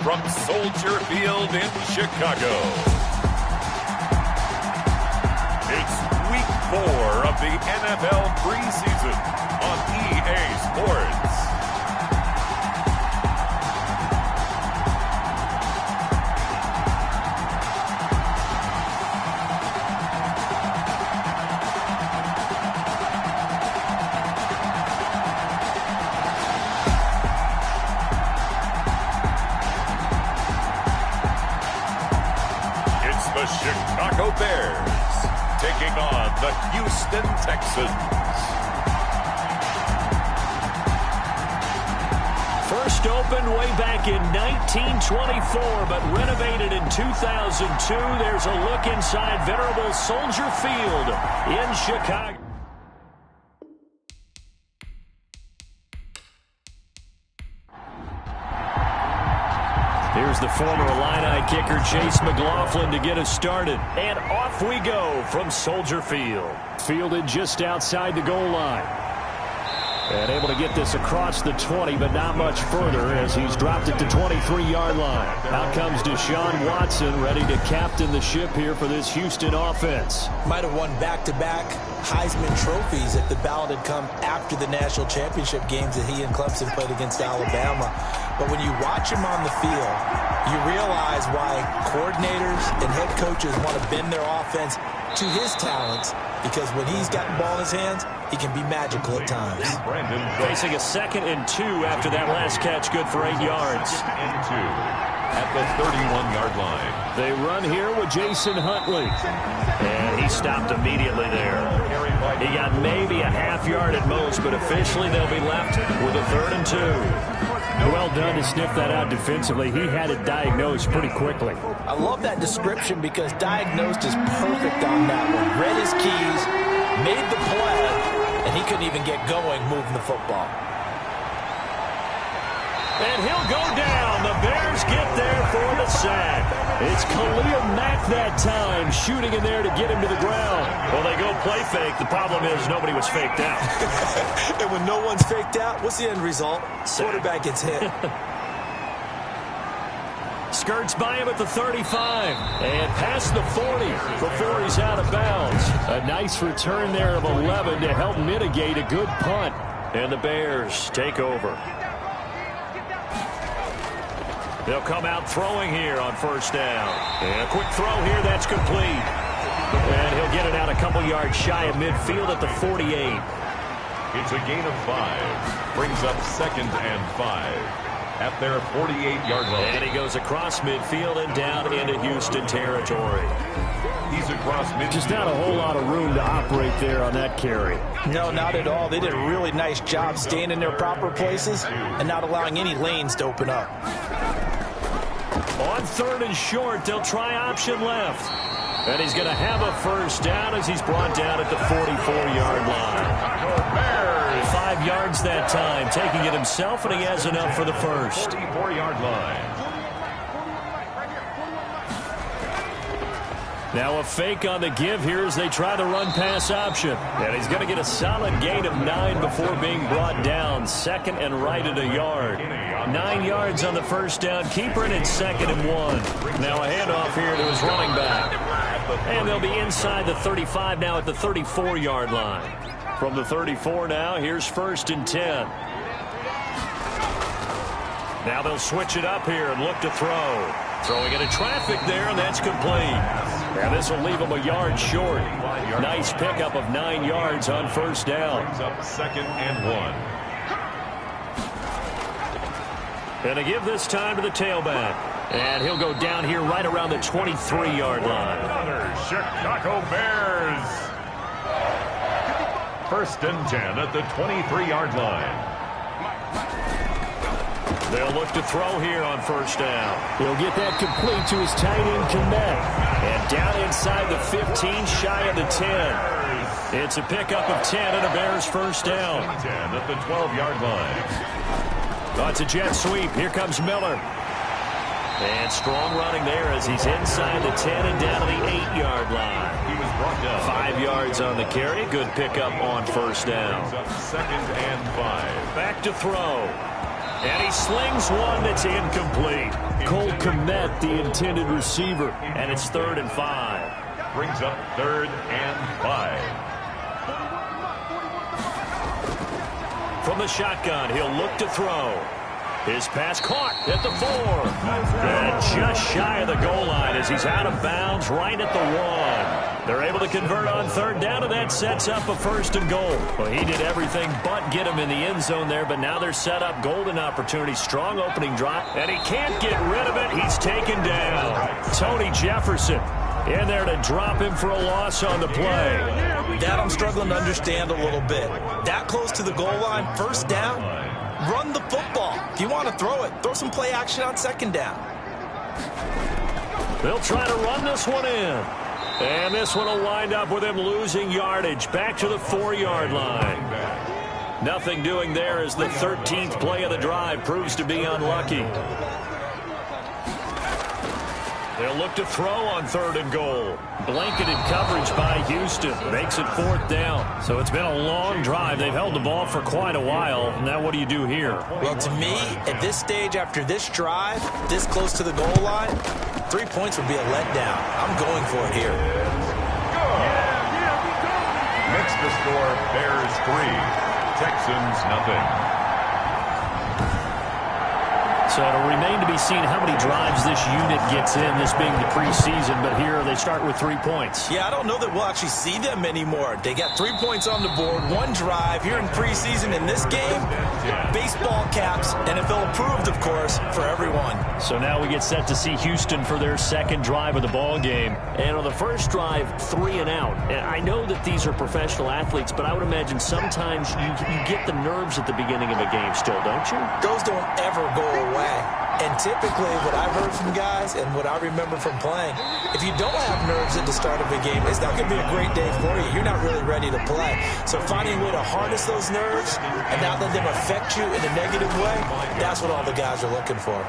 From Soldier Field in Chicago, it's Week 4 of the NFL preseason on EA Sports. The Chicago Bears taking on the Houston Texans. First opened way back in 1924, but renovated in 2002. There's a look inside venerable Soldier Field in Chicago. Here's the former Illini kicker, Chase McLaughlin, to get us started. And off we go from Soldier Field. Fielded just outside the goal line. And able to get this across the 20, but not much further as he's dropped it to 23-yard line. Out comes Deshaun Watson, ready to captain the ship here for this Houston offense. Might have won back-to-back Heisman trophies if the ballot had come after the national championship games that he and Clemson played against Alabama. But when you watch him on the field, you realize why coordinators and head coaches want to bend their offense to his talents, because when he's got the ball in his hands, he can be magical at times. Facing a 2nd and 2 after that last catch, good for 8 yards. At the 31-yard line. They run here with Jason Huntley. And he stopped immediately there. He got maybe a half yard at most, but officially they'll be left with a 3rd and 2. Well done to sniff that out defensively. He had it diagnosed pretty quickly. I love that description because diagnosed is perfect on that one. Read his keys, made the play, and he couldn't even get going moving the football. And he'll go down. The Bears get there for the sack. It's Khalil Mack that time, shooting in there to get him to the ground. Well, they go play fake. The problem is nobody was faked out. And when no one's faked out, what's the end result? Quarterback gets hit. Skirts by him at the 35 and past the 40 before he's out of bounds. A nice return there of 11 to help mitigate a good punt. And the Bears take over. They'll come out throwing here on 1st down. And a quick throw here, that's complete. And he'll get it out a couple yards shy of midfield at the 48. It's a gain of 5. Brings up 2nd and 5. At their 48-yard line. And he goes across midfield and down into Houston territory. He's across midfield. Just not a whole lot of room to operate there on that carry. No, not at all. They did a really nice job staying in their proper places and not allowing any lanes to open up. On 3rd and short, they'll try option left. And he's going to have a 1st down as he's brought down at the 44-yard line. 5 yards that time, taking it himself, and he has enough for the 1st. 44-yard line. Now a fake on the give here as they try the run-pass option. And he's going to get a solid gain of 9 before being brought down. 2nd and right at a yard. 9 yards on the 1st down. Keeper in 2nd and 1. Now a handoff here to his running back. And they'll be inside the 35 now at the 34-yard line. From the 34 now, here's 1st and 10. Now they'll switch it up here and look to throw. Throwing into traffic there, and that's complete. Now this will leave him a yard short. Nice pickup of 9 yards on 1st down. Brings up 2nd and 1. And to give this time to the tailback. And he'll go down here right around the 23-yard line. Another Chicago Bears. 1st and 10 at the 23-yard line. They'll look to throw here on 1st down. He'll get that complete to his tight end Connect. And down inside the 15, shy of the 10. It's a pickup of 10 and a Bears 1st down. 10 at the 12-yard line. Oh, it's a jet sweep. Here comes Miller. And strong running there as he's inside the 10 and down to the 8-yard line. He was brought down. 5 yards on the carry. Good pickup on 1st down. 2nd and 5. Back to throw. And he slings one that's incomplete. Cole Kmet, the intended receiver, and it's 3rd and 5. Brings up 3rd and 5. From the shotgun, he'll look to throw. His pass caught at the 4. And just shy of the goal line as he's out of bounds right at the 1. They're able to convert on 3rd down, and that sets up a 1st and goal. Well, he did everything but get him in the end zone there, but now they're set up. Golden opportunity, strong opening drive, and he can't get rid of it. He's taken down. Tony Jefferson in there to drop him for a loss on the play. That I'm struggling to understand a little bit. That close to the goal line, 1st down, run the football. If you want to throw it, throw some play action on 2nd down. They'll try to run this one in. And this one will wind up with him losing yardage back to the 4-yard line. Nothing doing there as the 13th play of the drive proves to be unlucky. They'll look to throw on 3rd and goal. Blanketed coverage by Houston. Makes it 4th down. So it's been a long drive. They've held the ball for quite a while. Now what do you do here? Well, to me, at this stage after this drive, this close to the goal line, 3 points would be a letdown. I'm going for it here. Makes the score Bears 3, Texans nothing. So it'll remain to be seen how many drives this unit gets in, this being the preseason. But here they start with 3 points. Yeah, I don't know that we'll actually see them anymore. They got 3 points on the board, 1 drive here in preseason. In this game, baseball caps, NFL approved, of course, for everyone. So now we get set to see Houston for their 2nd drive of the ball game. And on the first drive, 3 and out. And I know that these are professional athletes, but I would imagine sometimes you get the nerves at the beginning of a game still, don't you? Those don't ever go away. And typically, what I've heard from guys and what I remember from playing, if you don't have nerves at the start of a game, it's not going to be a great day for you. You're not really ready to play. So finding a way to harness those nerves and not let them affect you in a negative way, that's what all the guys are looking for.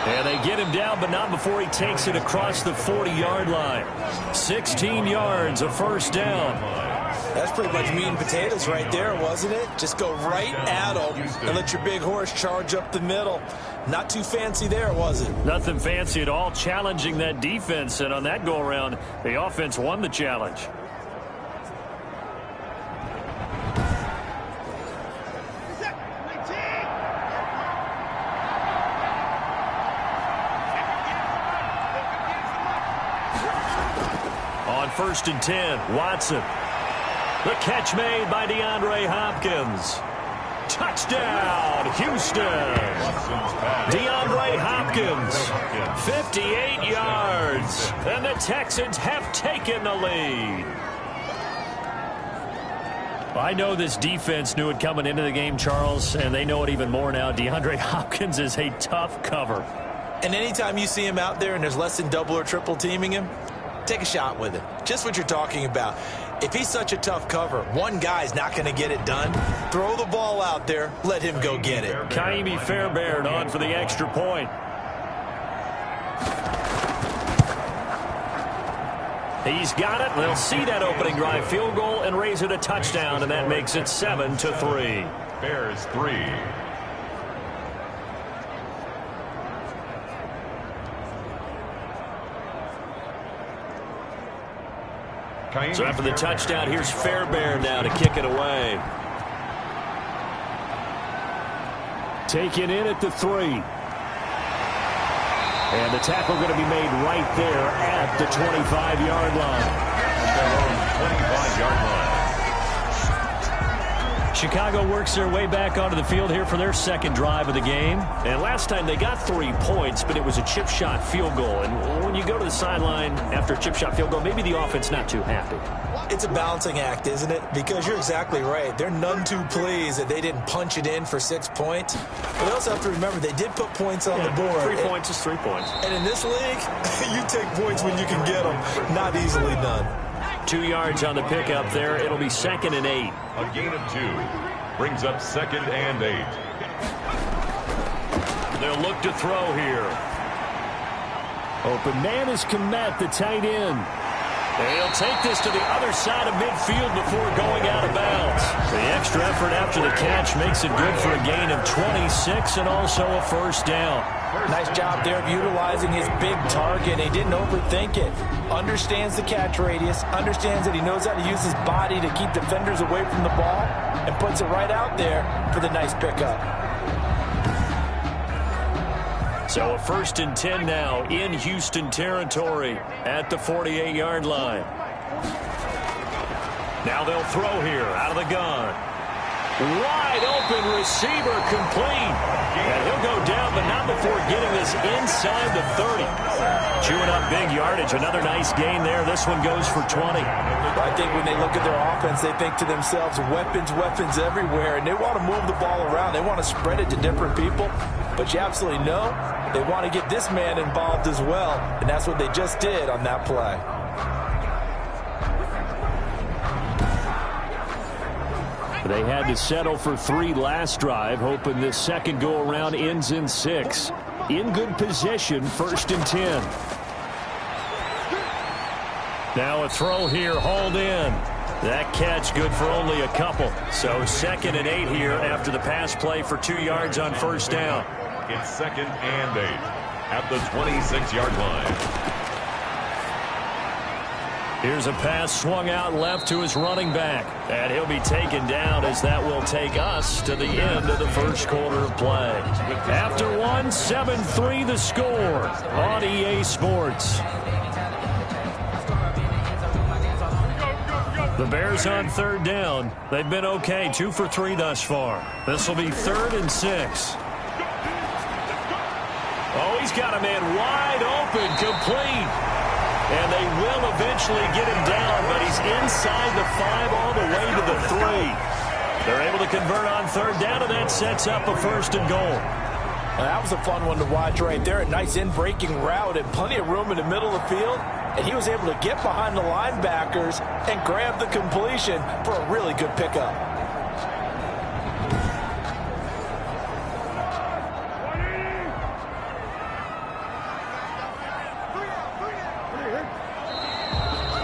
And they get him down, but not before he takes it across the 40-yard line. 16 yards, a 1st down. That's pretty much meat and potatoes right there, wasn't it? Just go right at them and let your big horse charge up the middle. Not too fancy there, was it? Nothing fancy at all, challenging that defense. And on that go-around, the offense won the challenge. On 1st and 10, Watson. The catch made by DeAndre Hopkins. Touchdown, Houston. DeAndre Hopkins, 58 yards. And the Texans have taken the lead. I know this defense knew it coming into the game, Charles, and they know it even more now. DeAndre Hopkins is a tough cover. And anytime you see him out there and there's less than double or triple teaming him, take a shot with it. Just what you're talking about. If he's such a tough cover, one guy's not going to get it done. Throw the ball out there. Let him go get it. Kaimi Fairbairn on for the extra point. He's got it. They'll see that opening drive field goal and raise it a touchdown, and that makes it 7-3. Bears 3. So after the touchdown, here's Fairbairn now to kick it away. Taken in at the 3. And the tackle going to be made right there at the 25-yard line. 25-yard line. Chicago works their way back onto the field here for their 2nd drive of the game. And last time they got 3 points, but it was a chip shot field goal. And when you go to the sideline after a chip shot field goal, maybe the offense not too happy. It's a balancing act, isn't it? Because you're exactly right. They're none too pleased that they didn't punch it in for 6 points. But they also have to remember they did put points on the board. 3 points is 3 points. And in this league, you take points when you can get them. Not easily done. 2 yards on the pickup there. It'll be 2nd and 8. A gain of 2. Brings up 2nd and 8. They'll look to throw here. Open man is Kmet, the tight end. And he'll take this to the other side of midfield before going out of bounds. The extra effort after the catch makes it good for a gain of 26 and also a first down. Nice job there of utilizing his big target. He didn't overthink it. Understands the catch radius, understands that he knows how to use his body to keep defenders away from the ball, and puts it right out there for the nice pickup. So a 1st and 10 now in Houston territory at the 48-yard line. Now they'll throw here out of the gun. Wide open receiver complete. And he'll go down, but not before getting this inside the 30. Chewing up big yardage. Another nice gain there. This one goes for 20. I think when they look at their offense, they think to themselves, weapons, weapons everywhere. And they want to move the ball around. They want to spread it to different people. But you absolutely know they want to get this man involved as well. And that's what they just did on that play. They had to settle for 3 last drive, hoping this second go-around ends in 6. In good position, 1st and 10. Now a throw here, hauled in. That catch good for only a couple. So 2nd and 8 here after the pass play for 2 yards on first down. It's 2nd and 8 at the 26-yard line. Here's a pass swung out left to his running back. And he'll be taken down as that will take us to the end of the first quarter of play. After one, 7-3 the score on EA Sports. The Bears on 3rd down. They've been okay, 2 for 3 thus far. This will be 3rd and 6. Oh, he's got a man wide open, complete. And they will eventually get him down, but he's inside the 5 all the way to the 3. They're able to convert on 3rd down, and that sets up a 1st and goal. Well, that was a fun one to watch right there. A nice in-breaking route and plenty of room in the middle of the field. And he was able to get behind the linebackers and grab the completion for a really good pickup.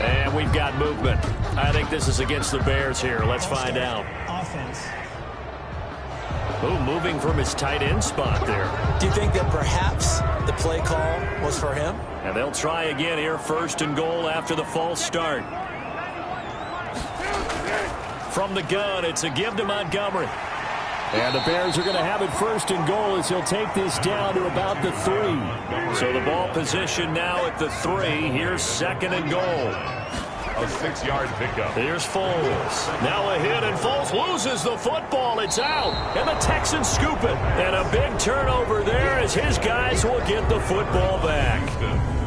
And we've got movement. I think this is against the Bears here. Let's find out. Offense. Oh, moving from his tight end spot there. Do you think that perhaps the play call was for him? And they'll try again here, 1st and goal after the false start. From the gun, it's a give to Montgomery. And the Bears are going to have it 1st and goal as he'll take this down to about the 3. So the ball position now at the 3. Here's 2nd and goal. A 6-yard pickup. Here's Foles. Now a hit, and Foles loses the football. It's out, and the Texans scoop it. And a big turnover there as his guys will get the football back.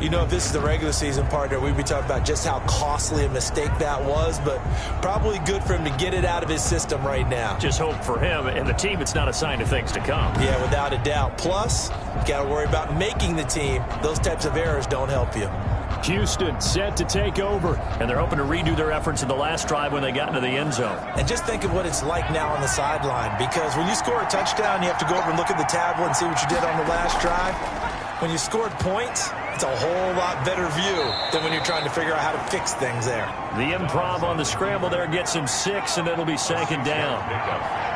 You know, if this is the regular season, partner, we'd be talking about just how costly a mistake that was, but probably good for him to get it out of his system right now. Just hope for him and the team it's not a sign of things to come. Yeah, without a doubt. Plus, you got to worry about making the team. Those types of errors don't help you. Houston set to take over, and they're hoping to redo their efforts in the last drive when they got into the end zone. And just think of what it's like now on the sideline, because when you score a touchdown, you have to go over and look at the tablet and see what you did on the last drive. When you scored points, it's a whole lot better view than when you're trying to figure out how to fix things there. The improv on the scramble there gets him 6, and it'll be 2nd down.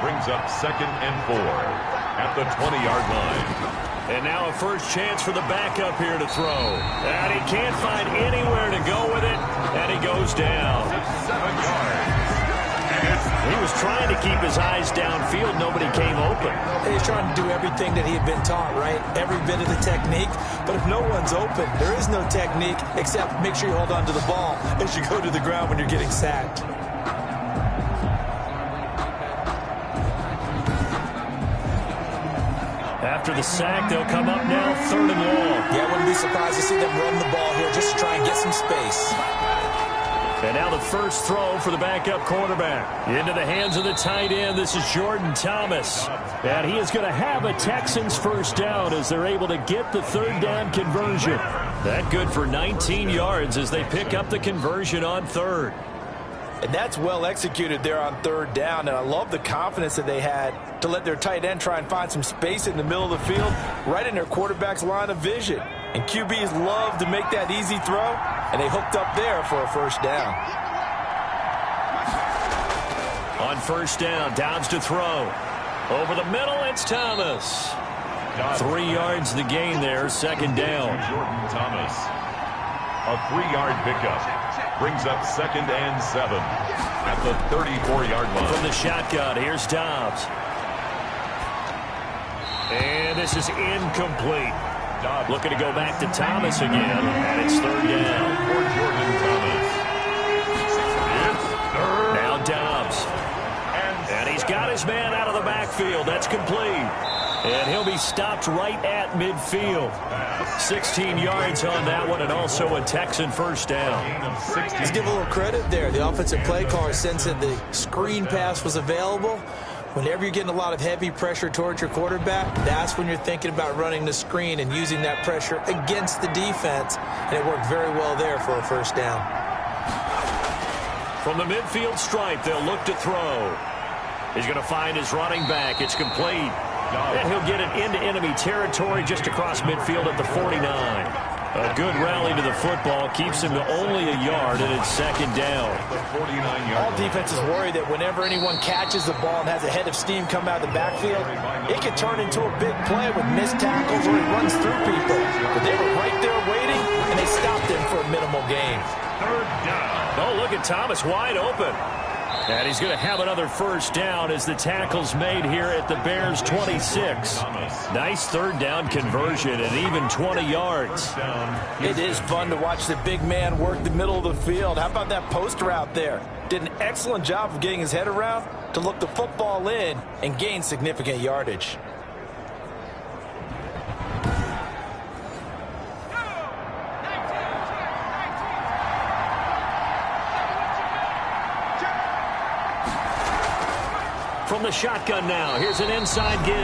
Brings up 2nd and 4 at the 20-yard line. And now a first chance for the backup here to throw. And he can't find anywhere to go with it, and he goes down. 7 yards. He was trying to keep his eyes downfield. Nobody came open. He's trying to do everything that he had been taught, right? Every bit of the technique. But if no one's open, there is no technique except make sure you hold on to the ball as you go to the ground when you're getting sacked. After the sack, they'll come up now 3rd and long. Yeah, I wouldn't be surprised to see them run the ball here just to try and get some space. And now the first throw for the backup quarterback. Into the hands of the tight end. This is Jordan Thomas. And he is going to have a Texans first down as they're able to get the 3rd down conversion. That good for 19 yards as they pick up the conversion on 3rd. And that's well executed there on 3rd down. And I love the confidence that they had to let their tight end try and find some space in the middle of the field, right in their quarterback's line of vision. And QBs love to make that easy throw. and they hooked up there for a first down. On first down, Dobbs to throw. Over the middle, it's Thomas. 3 yards the gain there, second down. Jordan Thomas. A 3-yard pickup. Brings up 2nd and 7 at the 34-yard line. From the shotgun, here's Dobbs. And this is incomplete. Dobbs looking to go back to Thomas again, and it's third down. For Jordan Thomas. It's third. Now Dobbs. And he's got his man out of the backfield. That's complete. And he'll be stopped right at midfield. 16 yards on that one, and also a Texan first down. Let's give a little credit there. The offensive play caller sensed that the screen pass was available. Whenever you're getting a lot of heavy pressure towards your quarterback, that's when you're thinking about running the screen and using that pressure against the defense. And it worked very well there for a first down. From the midfield stripe, they'll look to throw. He's going to find his running back. It's complete. And he'll get it into enemy territory just across midfield at the 49. A good rally to the football keeps him to only a yard, and it's second down. All defenses worry that whenever anyone catches the ball and has a head of steam come out of the backfield, it could turn into a big play with missed tackles or he runs through people. But they were right there waiting, and they stopped him for a minimal gain. Third down. Oh, look at Thomas wide open. And he's going to have another first down as the tackle's made here at the Bears' 26. Nice third down conversion and even 20 yards. It is fun to watch the big man work the middle of the field. How about that post route there? Did an excellent job of getting his head around to look the football in and gain significant yardage. From the shotgun now, here's an inside give.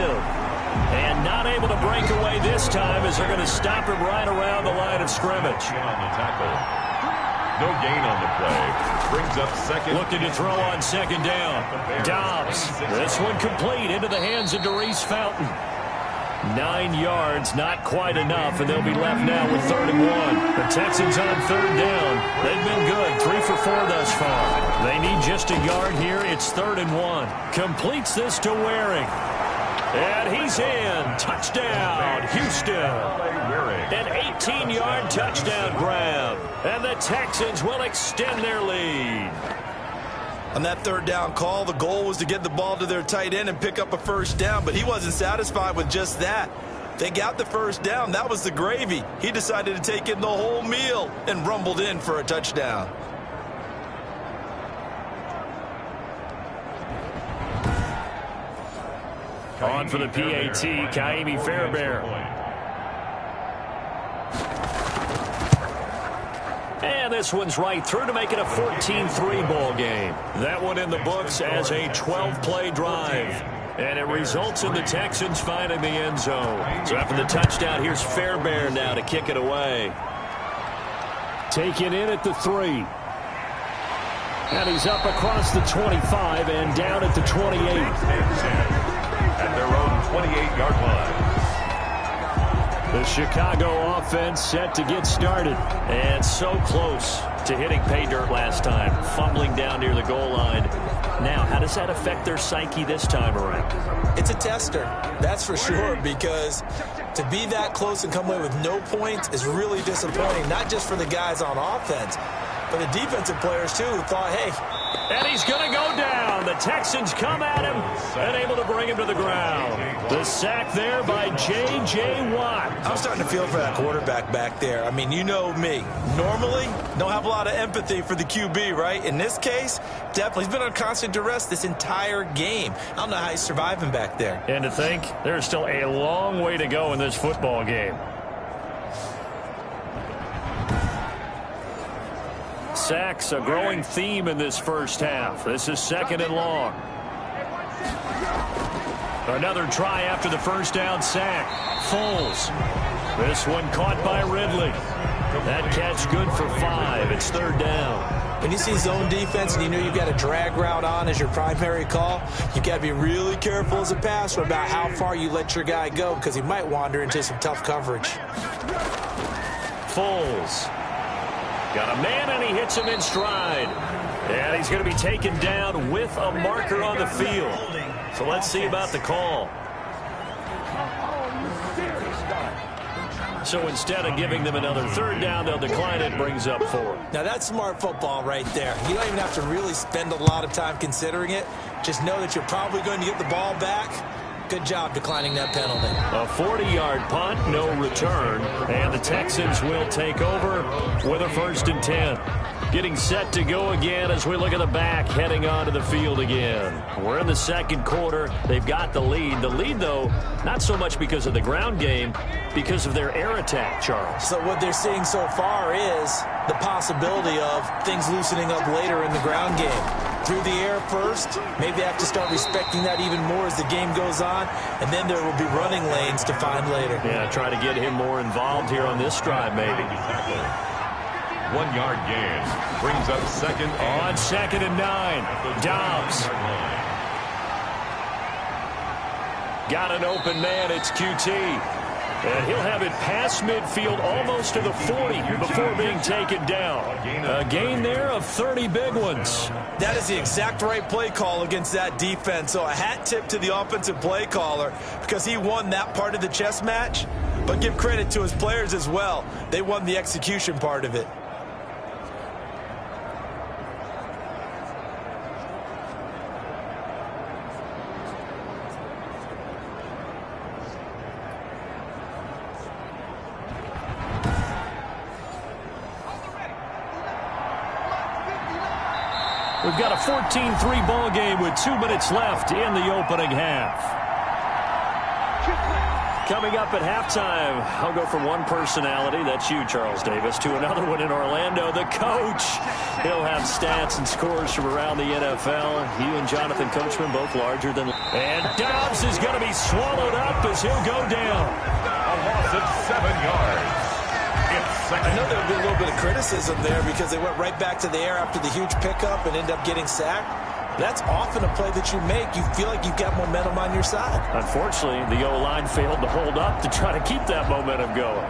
And not able to break away this time as they're going to stop him right around the line of scrimmage. On the tackle. No gain on the play. Brings up second. Looking to throw on second down. Dobbs. This one complete into the hands of Darius Fountain. 9 yards, not quite enough, and they'll be left now with 3rd and 1. The Texans on third down. They've been good, 3 for 4 thus far. They need just a yard here. It's 3rd and 1. Completes this to Waring. And he's in. Touchdown, Houston. An 18-yard touchdown grab. And the Texans will extend their lead. On that third down call, the goal was to get the ball to their tight end and pick up a first down, but he wasn't satisfied with just that. They got the first down. That was the gravy. He decided to take in the whole meal and rumbled in for a touchdown. On for the PAT, Kaimi Fairbairn. And this one's right through to make it a 14-3 ball game. That one in the books as a 12-play drive. And it results in the Texans finding the end zone. So after the touchdown, here's Fairbairn now to kick it away. Taken in at the 3. And he's up across the 25 and down at the 28. At their own 28-yard line. The Chicago offense set to get started. And so close to hitting pay dirt last time. Fumbling down near the goal line. Now, how does that affect their psyche this time around? It's a tester, that's for sure, because to be that close and come away with no points is really disappointing, not just for the guys on offense, but the defensive players, too, who thought, hey. And he's going to go down. The Texans come at him and able to bring him to the ground. The sack there by J.J. Watt. I'm starting to feel for that quarterback back there. I mean, you know me. Normally, don't have a lot of empathy for the QB, right? In this case, definitely. He's been on constant duress this entire game. I don't know how he's surviving back there. And to think, there's still a long way to go in this football game. Sacks, a growing theme in this first half. This is 2nd and long. Another try after the first down sack. Foles. This one caught by Ridley. That catch good for 5. It's 3rd down. When you see zone defense and you know you've got a drag route on as your primary call, you've got to be really careful as a passer about how far you let your guy go because he might wander into some tough coverage. Foles. Got a man, and he hits him in stride. And he's going to be taken down with a marker on the field. So let's see about the call. So instead of giving them another third down, they'll decline it, brings up 4. Now that's smart football right there. You don't even have to really spend a lot of time considering it. Just know that you're probably going to get the ball back. Good job declining that penalty. A 40-yard punt, no return. And the Texans will take over with a 1st and 10. Getting set to go again as we look at the back, heading onto the field again. We're in the second quarter. They've got the lead. The lead, though, not so much because of the ground game, because of their air attack, Charles. So what they're seeing so far is the possibility of things loosening up later in the ground game. Through the air first, maybe they have to start respecting that even more as the game goes on, and then there will be running lanes to find later. Yeah, try to get him more involved here on this drive, maybe. 1-yard gain brings up 2nd and on 2nd and 9. Dobbs. Got an open man. It's QT. And he'll have it past midfield almost to the 40 before being taken down. A gain there of 30 big ones. That is the exact right play call against that defense. So a hat tip to the offensive play caller because he won that part of the chess match. But give credit to his players as well. They won the execution part of it. We've got a 14-3 ball game with 2 minutes left in the opening half. Coming up at halftime, I'll go from one personality, that's you, Charles Davis, to another one in Orlando, the coach. He'll have stats and scores from around the NFL. He and Jonathan Coachman both larger than... And Dobbs is going to be swallowed up as he'll go down. A loss of 7 yards. I know there'll be a little bit of criticism there because they went right back to the air after the huge pickup and end up getting sacked. That's often a play that you make. You feel like you've got momentum on your side. Unfortunately, the O-line failed to hold up to try to keep that momentum going.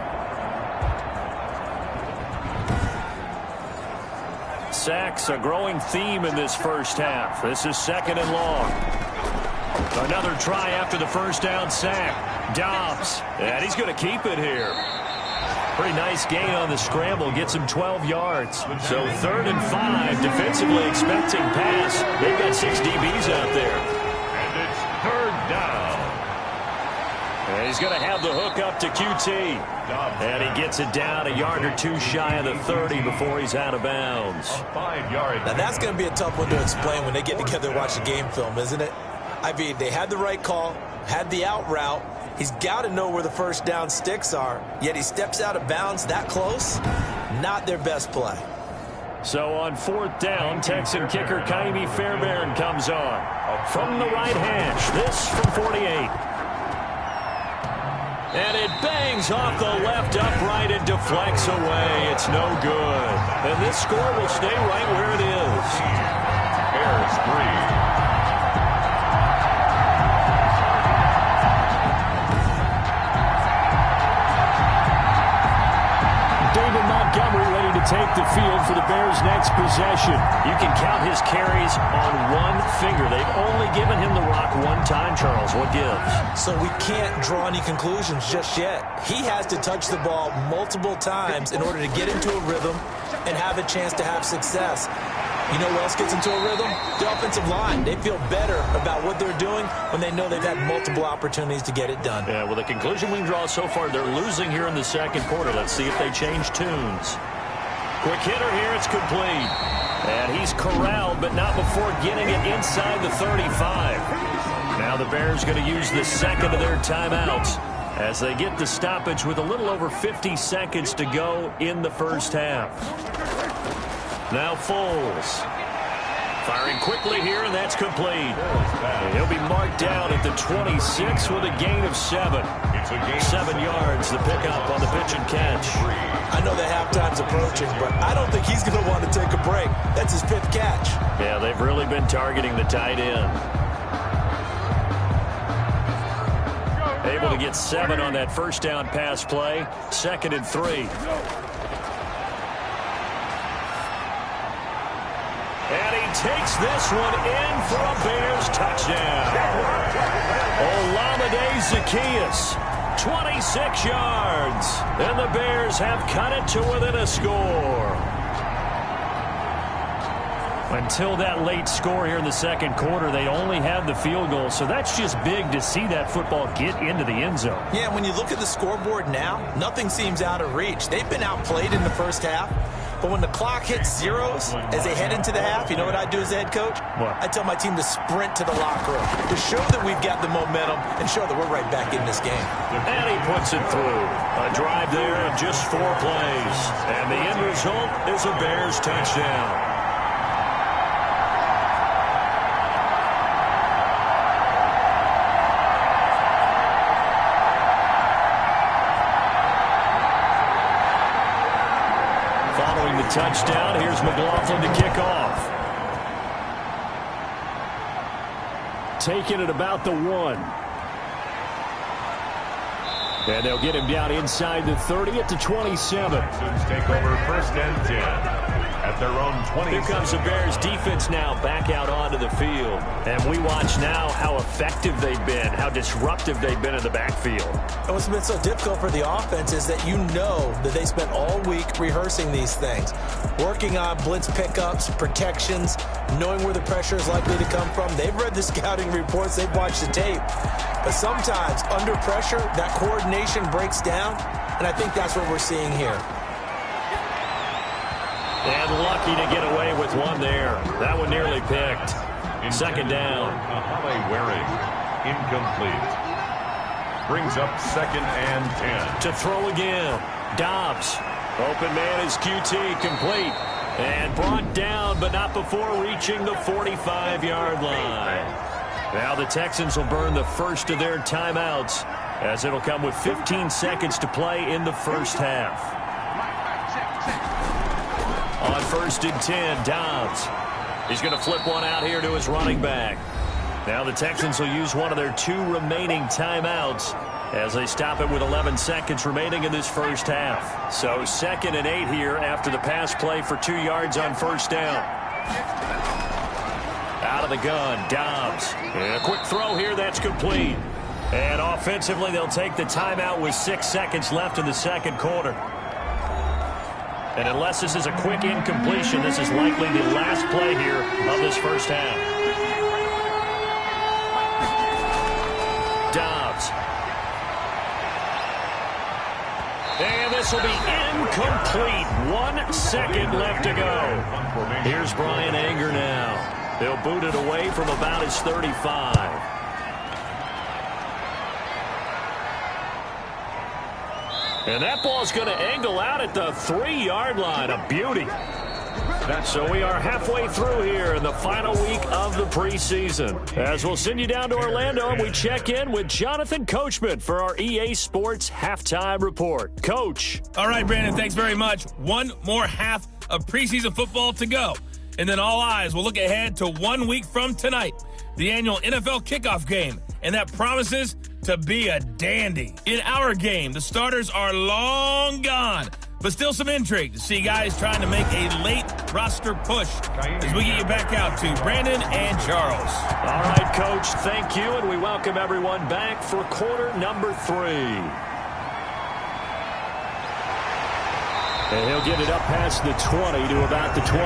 Sacks, a growing theme in this first half. This is 2nd and long. Another try after the first down sack. Dobbs, and he's going to keep it here. Pretty nice gain on the scramble. Gets him 12 yards. So 3rd and 5. Defensively expecting pass. They've got 6 DBs out there. And it's 3rd down. And he's going to have the hook up to QT. And he gets it down a yard or 2 shy of the 30 before he's out of bounds. 5 yards. Now that's going to be a tough one to explain when they get together and watch the game film, isn't it? I mean, they had the right call, had the out route. He's got to know where the first down sticks are, yet he steps out of bounds that close. Not their best play. So on 4th down, Texan kicker Kaimi Fairbairn comes on. From the right hash, this from 48. And it bangs off the left upright and deflects away. It's no good. And this score will stay right where it is. Bears 3. Take the field for the Bears' next possession. You can count his carries on one finger. They've only given him the rock one time, Charles. What gives? So we can't draw any conclusions just yet. He has to touch the ball multiple times in order to get into a rhythm and have a chance to have success. You know what else gets into a rhythm? The offensive line. They feel better about what they're doing when they know they've had multiple opportunities to get it done. Yeah, well, the conclusion we can draw so far, they're losing here in the second quarter. Let's see if they change tunes. Quick hitter here, it's complete. And he's corralled, but not before getting it inside the 35. Now the Bears going to use the second of their timeouts as they get the stoppage with a little over 50 seconds to go in the first half. Now Foles. Firing quickly here, and that's complete. And he'll be marked down at the 26 with a gain of 7. 7 yards, the pickup on the pitch and catch. I know that halftime's approaching, but I don't think he's going to want to take a break. That's his 5th catch. Yeah, they've really been targeting the tight end. Able to get 7 on that first down pass play. 2nd and 3. takes this one in for a Bears touchdown. Olamide Zaccheaus, 26 yards. And the Bears have cut it to within a score. Until that late score here in the second quarter, they only had the field goal. So that's just big to see that football get into the end zone. Yeah, when you look at the scoreboard now, nothing seems out of reach. They've been outplayed in the first half. But when the clock hits zeros as they head into the half, you know what I do as the head coach? What? I tell my team to sprint to the locker room to show that we've got the momentum and show that we're right back in this game. And he puts it through. A drive there of just 4 plays. And the end result is a Bears touchdown. Touchdown. Here's McLaughlin to kick off. Taking it about the 1. And they'll get him down inside the 30 at the 27. Take over 1st and 10. At their own 20. Here comes the Bears defense now back out onto the field. And we watch now how effective they've been, how disruptive they've been in the backfield. And what's been so difficult for the offense is that you know that they spent all week rehearsing these things, working on blitz pickups, protections, knowing where the pressure is likely to come from. They've read the scouting reports. They've watched the tape. But sometimes, under pressure, that coordination breaks down, and I think that's what we're seeing here. And lucky to get away with one there. That one nearly picked. Second down. Waring, incomplete. Brings up 2nd and 10. To throw again. Dobbs. Open man is QT, complete. And brought down, but not before reaching the 45-yard line. Now the Texans will burn the first of their timeouts, as it'll come with 15 seconds to play in the first half. On 1st and 10, Dobbs. He's going to flip one out here to his running back. Now the Texans will use one of their 2 remaining timeouts as they stop it with 11 seconds remaining in this first half. So 2nd and 8 here after the pass play for 2 yards on 1st down. Out of the gun, Dobbs. And a quick throw here, that's complete. And offensively, they'll take the timeout with 6 seconds left in the second quarter. And unless this is a quick incompletion, this is likely the last play here of this first half. Dobbs. And this will be incomplete. 1 second left to go. Here's Brian Anger now. They'll boot it away from about his 35. And that ball's going to angle out at the 3-yard line. A beauty. So we are halfway through here in the final week of the preseason. As we'll send you down to Orlando, and we check in with Jonathan Coachman for our EA Sports Halftime Report. Coach. All right, Brandon, thanks very much. One more half of preseason football to go. And then all eyes will look ahead to 1 week from tonight, the annual NFL kickoff game. And that promises to be a dandy. In our game, the starters are long gone, but still some intrigue to see guys trying to make a late roster push as we get you back out to Brandon and Charles. All right, Coach, thank you, and we welcome everyone back for quarter number 3. And he'll get it up past the 20 to about the 22.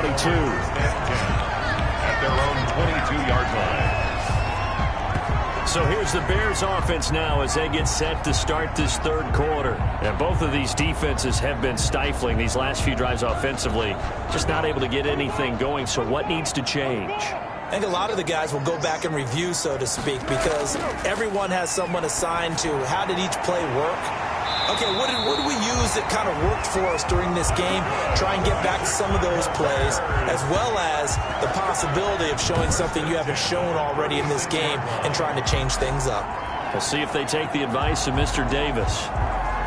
At their own 22-yard line. So here's the Bears offense now as they get set to start this third quarter. And both of these defenses have been stifling these last few drives offensively. Just not able to get anything going. So what needs to change? I think a lot of the guys will go back and review, so to speak, because everyone has someone assigned to how did each play work. Okay, what did we use that kind of worked for us during this game? Try and get back to some of those plays, as well as the possibility of showing something you haven't shown already in this game and trying to change things up. We'll see if they take the advice of Mr. Davis.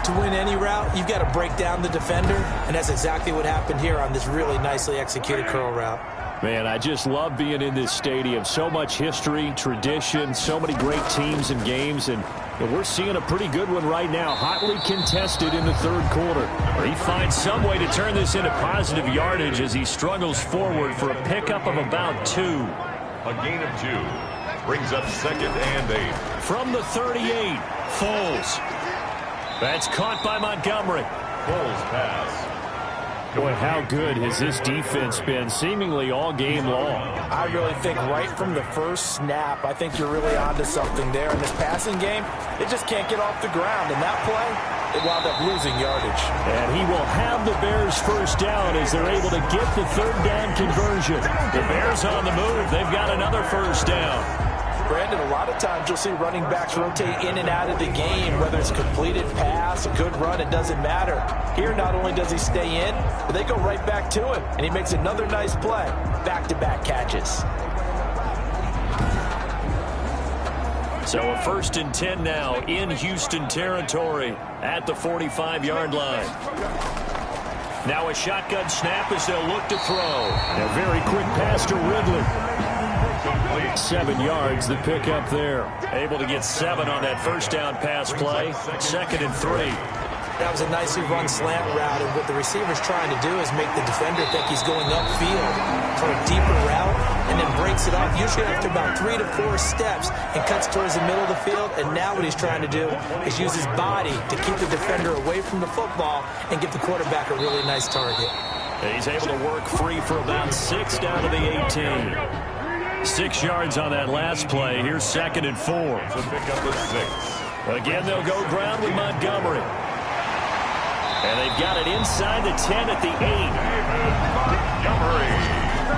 To win any route, you've got to break down the defender, and that's exactly what happened here on this really nicely executed curl route. Man, I just love being in this stadium. So much history, tradition, so many great teams and games, and And we're seeing a pretty good one right now, hotly contested in the third quarter. He finds some way to turn this into positive yardage as he struggles forward for a pickup of about 2. A gain of 2 brings up 2nd and 8. From the 38, Foles. That's caught by Montgomery. Foles pass. Boy, how good has this defense been seemingly all game long? I really think right from the first snap, I think you're really onto something there. In this passing game, it just can't get off the ground. And that play, it wound up losing yardage. And he will have the Bears first down as they're able to get the third down conversion. The Bears on the move. They've got another first down. Brandon, a lot of times you'll see running backs rotate in and out of the game, whether it's completed pass, a good run, it doesn't matter. Here, not only does he stay in, but they go right back to him, and he makes another nice play. Back-to-back catches. So a 1st and 10 now in Houston territory at the 45-yard line. Now a shotgun snap as they'll look to throw. A very quick pass to Ridley. 7 yards, the pick up there. Able to get 7 on that first down pass play. 2nd and 3. That was a nicely run slant route, and what the receiver's trying to do is make the defender think he's going upfield for a deeper route, and then breaks it off, usually after about 3 to 4 steps, and cuts towards the middle of the field. And now what he's trying to do is use his body to keep the defender away from the football and give the quarterback a really nice target. And he's able to work free for about 6 down to the 18. 6 yards on that last play. Here's 2nd and 4. To pick up the 6. Again, they'll go ground with Montgomery. And they've got it inside the 10 at the 8. Montgomery.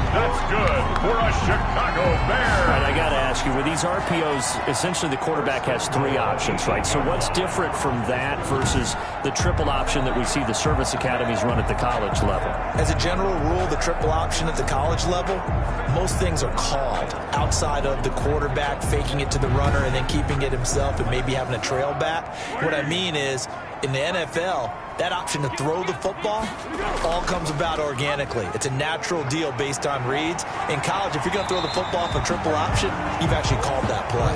That's good for a Chicago Bear. All right, I got to ask you, with these RPOs, essentially the quarterback has 3 options, right? So what's different from that versus the triple option that we see the service academies run at the college level? As a general rule, the triple option at the college level, most things are called outside of the quarterback faking it to the runner and then keeping it himself and maybe having a trail back. What I mean is, in the NFL, that option to throw the football all comes about organically. It's a natural deal based on reads. In college, if you're going to throw the football for triple option, you've actually called that play.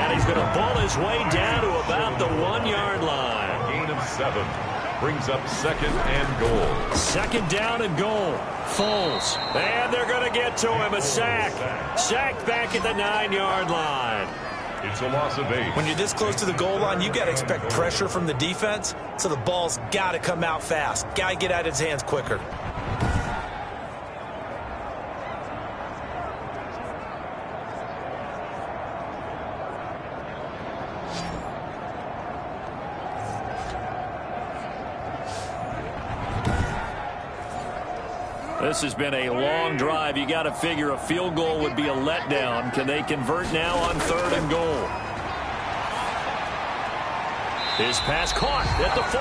And he's going to ball his way down to about the 1-yard line. Gain of 7 brings up 2nd and goal. 2nd down and goal. Foles. And they're going to get to him. A sack. Sacked back at the 9-yard line. It's a loss of 8. When you're this close to the goal line, you got to expect pressure from the defense, so the ball's got to come out fast. Got to get out of his hands quicker. This has been a long drive. You got to figure a field goal would be a letdown. Can they convert now on 3rd and goal? His pass caught at the 4.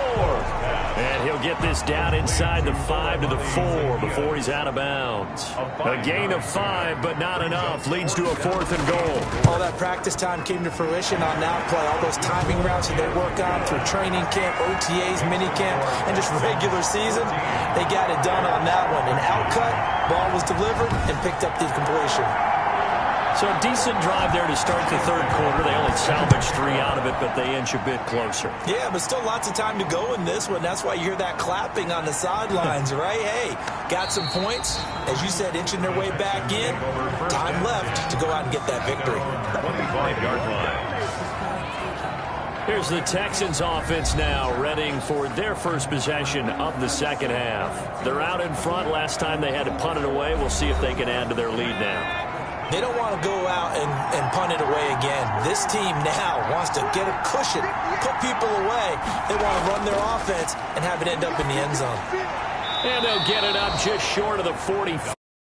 And he'll get this down inside the 5 to the 4 before he's out of bounds. A gain of 5, but not enough. Leads to a 4th and goal. All that practice time came to fruition on that play. All those timing routes that they work on through training camp, OTAs, minicamp, and just regular season, they got it done on that one. An outcut, ball was delivered, and picked up the completion. So a decent drive there to start the 3rd quarter. They only salvaged 3 out of it, but they inch a bit closer. Yeah, but still lots of time to go in this one. That's why you hear that clapping on the sidelines, right? Hey, got some points. As you said, inching their way back in. Time left to go out and get that victory. 25-yard line. Here's the Texans offense now, readying for their first possession of the 2nd half. They're out in front. Last time they had to punt it away. We'll see if they can add to their lead now. They don't want to go out and punt it away again. This team now wants to get a cushion, put people away. They want to run their offense and have it end up in the end zone. And they'll get it up just short of the 40.